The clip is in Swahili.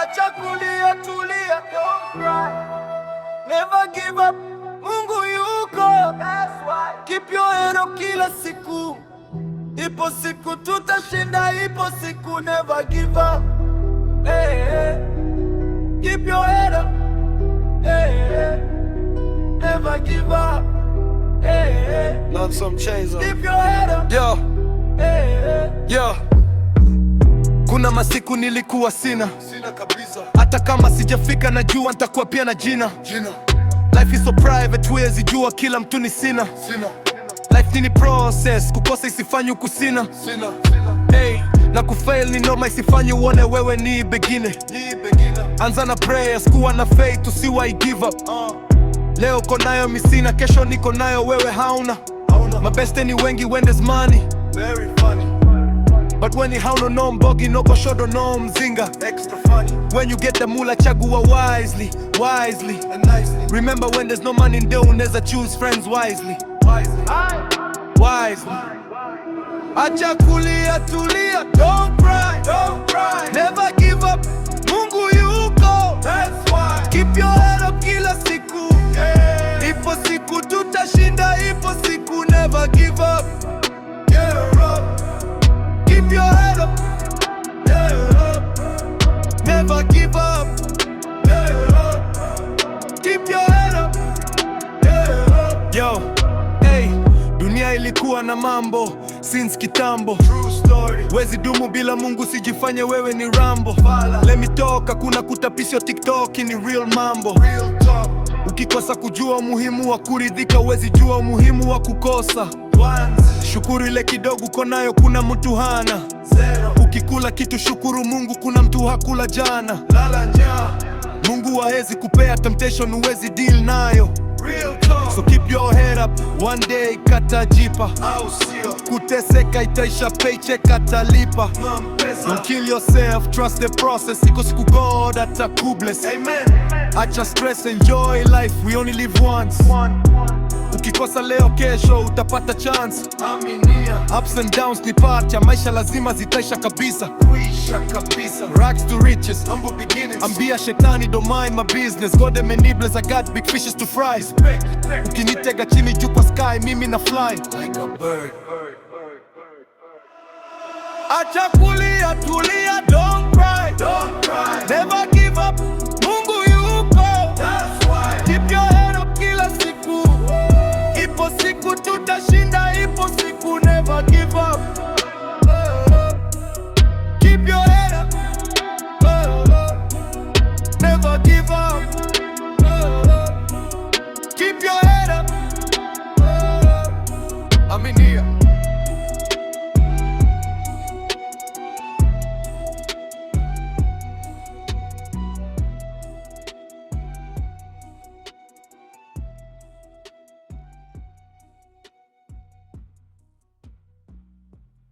Acha kulia, tulia, don't cry. Never give up, Mungu yuko. That's why. Keep your head up kila siku. Ipo siku tutashinda, ipo siku, never give up. Hey, hey. Keep your head up. Hey, hey. Never give up. Hey, hey. Love some chains on. Keep your head up. Yo, Hey, hey. yo. Kuna masiku nilikuwa sina Kabisa. hata kama sijafika, najua nitakuwa pia na jina. Life is so private, huwezi jua kila mtu ni sina. Life ni process, kukosa isifanyi huku sina. Hey, na kufail ni normal, isifanyi uone wewe ni beginner. Anza na prayers, kuwa na faith, usiwahi give up. Leo uko nayo misina, kesho niko nayo wewe hauna. Mabeste ni wengi when there's money. Very funny. But when you hauna no mbogi, no koshodo, no mzinga. Extra funny. When you get the mula, chagua wisely, wisely. And nicely. Remember when there's no money in dough, unaweza choose friends wisely, Wisely. wisely. Acha kulia, tulia, Don't cry, don't cry. never give up, Mungu yuko. That's why. Keep your head up kila siku. Yeah. Ipo siku tutashinda, ipo siku, never give up. Get up. Keep your head up, Get up. never give up. Get up. Keep your head up. Get up. Yo, hey, dunia ilikuwa na mambo since kitambo. True story. Wezi dumu bila Mungu, sijifanye wewe ni Rambo. Let me talk, hakuna kutapisha TikTok, ni real mambo. Real talk. Ukikosa kujua umuhimu wa kuridhika, wezi jua umuhimu wa kukosa. Once. Shukuru ile kidogo uko nayo, kuna mtu hana. Zero. Ukikula kitu shukuru Mungu, kuna mtu hakula jana. Lala njaa. Mungu hawezi kupea temptation, uwezi deal nayo. Real talk. So keep your head up, one day katajipa. Au sio? Kuteseka itaisha, paycheck atalipa. Mampesa. Don't kill yourself, trust the process. Iko siku God atakubless. Amen. Acha stress, enjoy life, we only live once. Ukikosa leo, kesho utapata chance. Aminia. Ups and downs ni part ya maisha, lazima zitaisha kabisa. Kuisha kabisa. Rags to riches, Humble beginnings. ambia shetani don't mind my business. God them enablers, I got big fishes to fry. Respect. Ukinitega chini juu kwa sky, mimi na fly. Like a bird. Acha kulia, tulia, don't